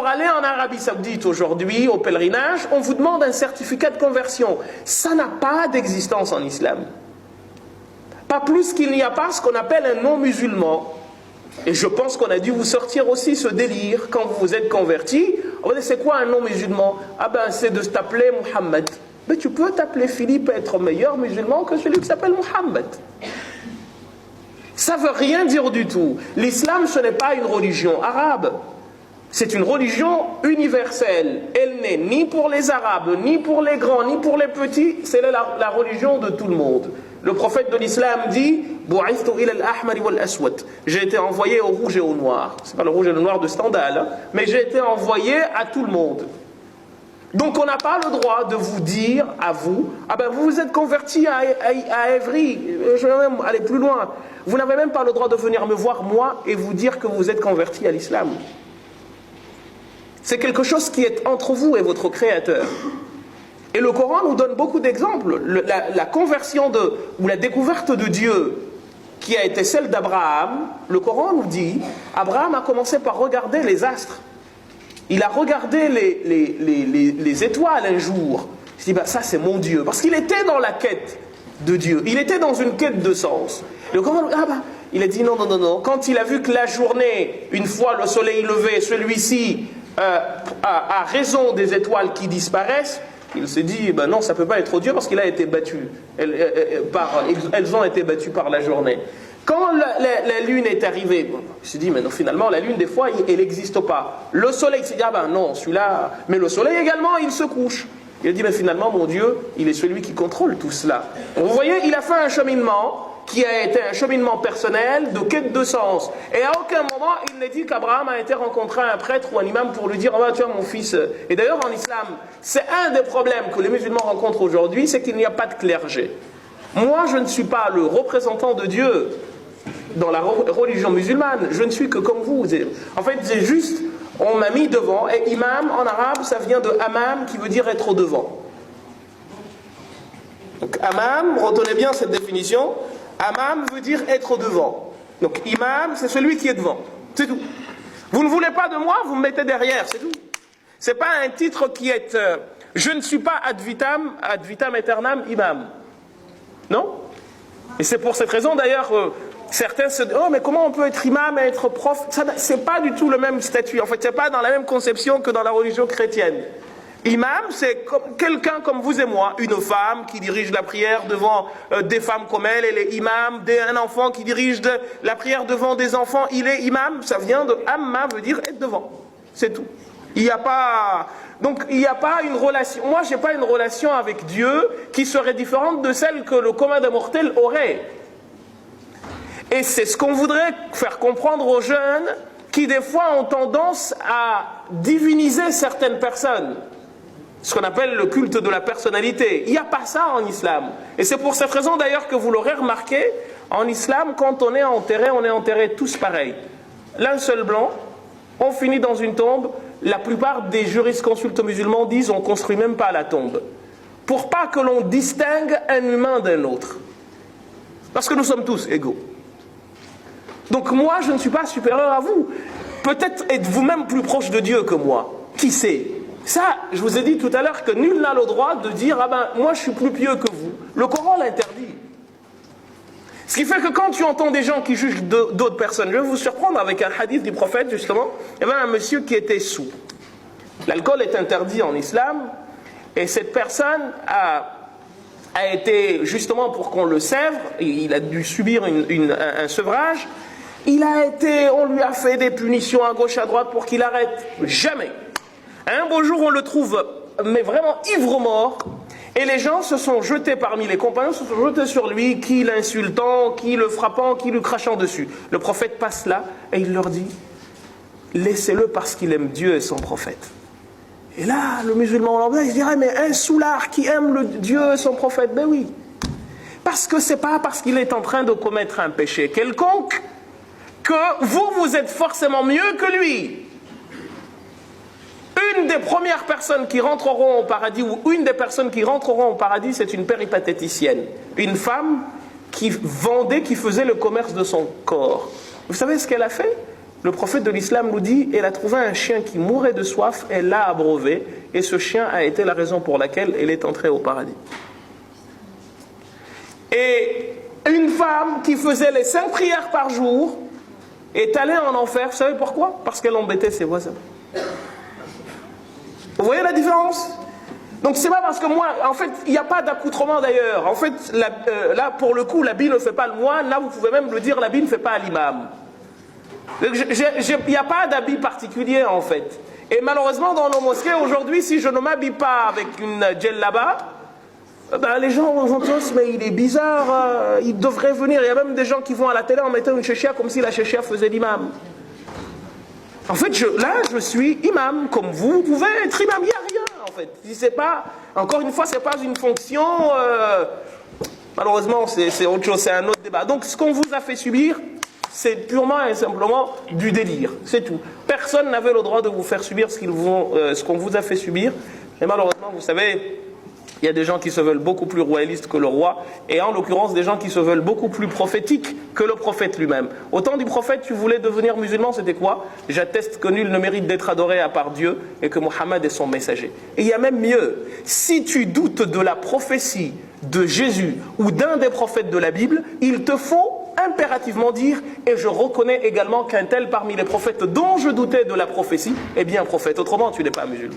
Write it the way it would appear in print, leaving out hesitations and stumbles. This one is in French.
Pour aller en Arabie Saoudite aujourd'hui, au pèlerinage, on vous demande un certificat de conversion. Ça n'a pas d'existence en islam. Pas plus qu'il n'y a pas ce qu'on appelle un non-musulman. Et je pense qu'on a dû vous sortir aussi ce délire quand vous vous êtes converti. C'est quoi un non-musulman? Ah ben c'est de t'appeler Mohammed. Mais tu peux t'appeler Philippe et être meilleur musulman que celui qui s'appelle Mohammed. Ça ne veut rien dire du tout. L'islam, ce n'est pas une religion arabe. C'est une religion universelle. Elle n'est ni pour les Arabes, ni pour les grands, ni pour les petits. C'est la religion de tout le monde. Le prophète de l'islam dit « J'ai été envoyé au rouge et au noir. » Ce n'est pas le rouge et le noir de Stendhal, hein, mais j'ai été envoyé à tout le monde. Donc on n'a pas le droit de vous dire à vous, ah ben vous vous êtes converti à Évry, je vais même aller plus loin. Vous n'avez même pas le droit de venir me voir moi et vous dire que vous êtes converti à l'islam. C'est quelque chose qui est entre vous et votre Créateur. Et le Coran nous donne beaucoup d'exemples. La conversion ou la découverte de Dieu qui a été celle d'Abraham, le Coran nous dit, Abraham a commencé par regarder les astres. Il a regardé les étoiles un jour. Il s'est dit, bah, ça c'est mon Dieu. Parce qu'il était dans la quête de Dieu. Il était dans une quête de sens. Le Coran, il a dit non, non, non, non. Quand il a vu que la journée, une fois le soleil levé, celui-ci a raison des étoiles qui disparaissent, il s'est dit, ben non, ça ne peut pas être Dieu parce qu'il a été battu. Elles ont été battues par la journée. Quand la lune est arrivée, il s'est dit, mais non, finalement, la lune, des fois, elle n'existe pas. Le soleil, il s'est dit, ah ben non, celui-là... Mais le soleil également, il se couche. Il a dit, mais finalement, mon Dieu, il est celui qui contrôle tout cela. Donc, vous voyez, il a fait un cheminement qui a été un cheminement personnel de quête de sens. Et à aucun moment, il n'est dit qu'Abraham a été rencontrer un prêtre ou un imam pour lui dire, oh, tu vois, mon fils... Et d'ailleurs, en islam, c'est un des problèmes que les musulmans rencontrent aujourd'hui, c'est qu'il n'y a pas de clergé. Moi, je ne suis pas le représentant de Dieu dans la religion musulmane. Je ne suis que comme vous. En fait, c'est juste, on m'a mis devant. Et imam, en arabe, ça vient de amam, qui veut dire être au devant. Donc, amam, retenez bien cette définition. Amam veut dire être au devant. Donc, imam, c'est celui qui est devant. C'est tout. Vous ne voulez pas de moi, vous me mettez derrière, c'est tout. C'est pas un titre qui est... je ne suis pas ad vitam aeternam imam. Non? Et c'est pour cette raison, d'ailleurs, certains se disent, oh, mais comment on peut être imam et être prof? C'est pas du tout le même statut. En fait, c'est pas dans la même conception que dans la religion chrétienne. Imam, c'est quelqu'un comme vous et moi, une femme qui dirige la prière devant des femmes comme elle est imam, un enfant qui dirige la prière devant des enfants, il est imam, ça vient de amma, veut dire être devant. C'est tout. Il n'y a pas... Donc il n'y a pas une relation... Moi, je n'ai pas une relation avec Dieu qui serait différente de celle que le commun des mortels aurait. Et c'est ce qu'on voudrait faire comprendre aux jeunes qui, des fois, ont tendance à diviniser certaines personnes. Ce qu'on appelle le culte de la personnalité. Il n'y a pas ça en islam. Et c'est pour cette raison d'ailleurs que vous l'aurez remarqué, en islam, quand on est enterré tous pareils. L'un seul blanc, on finit dans une tombe. La plupart des jurisconsultes musulmans disent on ne construit même pas la tombe. Pour pas que l'on distingue un humain d'un autre. Parce que nous sommes tous égaux. Donc moi, je ne suis pas supérieur à vous. Peut-être êtes-vous même plus proche de Dieu que moi. Qui sait? Ça, je vous ai dit tout à l'heure que nul n'a le droit de dire « Ah ben, moi je suis plus pieux que vous ». Le Coran l'interdit. Ce qui fait que quand tu entends des gens qui jugent d'autres personnes, je vais vous surprendre avec un hadith du prophète justement, il y avait un monsieur qui était saoul. L'alcool est interdit en islam et cette personne a été, justement pour qu'on le sèvre, il a dû subir un sevrage, on lui a fait des punitions à gauche à droite pour qu'il arrête. Jamais. Un beau jour, on le trouve, mais vraiment ivre-mort, et les gens se sont jetés parmi les compagnons, se sont jetés sur lui, qui l'insultant, qui le frappant, qui lui crachant dessus. Le prophète passe là, et il leur dit, laissez-le parce qu'il aime Dieu et son prophète. Et là, le musulman lambda, il se dirait, mais un soulard qui aime le Dieu et son prophète, ben oui. Parce que c'est pas parce qu'il est en train de commettre un péché quelconque, que vous êtes forcément mieux que lui. Une des premières personnes qui rentreront au paradis, ou une des personnes qui rentreront au paradis, c'est une péripatéticienne. Une femme qui faisait le commerce de son corps. Vous savez ce qu'elle a fait? Le prophète de l'islam nous dit, elle a trouvé un chien qui mourait de soif, elle l'a abreuvé, et ce chien a été la raison pour laquelle elle est entrée au paradis. Et une femme qui faisait les 5 prières par jour est allée en enfer. Vous savez pourquoi? Parce qu'elle embêtait ses voisins. Vous voyez la différence? Donc c'est pas parce que moi, en fait, il n'y a pas d'accoutrement d'ailleurs. En fait, là pour le coup, l'habit ne fait pas le moine. Là, vous pouvez même le dire, l'habit ne fait pas l'imam. Il n'y a pas d'habit particulier en fait. Et malheureusement, dans nos mosquées aujourd'hui, si je ne m'habille pas avec une djellaba, ben, les gens vont tous, mais il est bizarre, il devrait venir. Il y a même des gens qui vont à la télé en mettant une chéchia comme si la chéchia faisait l'imam. En fait, là, je suis imam, comme vous pouvez être imam, il n'y a rien en fait. Si c'est pas, encore une fois, ce n'est pas une fonction, malheureusement, c'est autre chose, c'est un autre débat. Donc, ce qu'on vous a fait subir, c'est purement et simplement du délire, c'est tout. Personne n'avait le droit de vous faire subir ce qu'on vous a fait subir. Et malheureusement, vous savez, il y a des gens qui se veulent beaucoup plus royalistes que le roi, et en l'occurrence des gens qui se veulent beaucoup plus prophétiques que le prophète lui-même. Au temps du prophète, tu voulais devenir musulman, c'était quoi? J'atteste que nul ne mérite d'être adoré à part Dieu, et que Mohammed est son messager. Et il y a même mieux, si tu doutes de la prophétie de Jésus ou d'un des prophètes de la Bible, il te faut impérativement dire, et je reconnais également qu'un tel parmi les prophètes dont je doutais de la prophétie est bien prophète, autrement tu n'es pas musulman.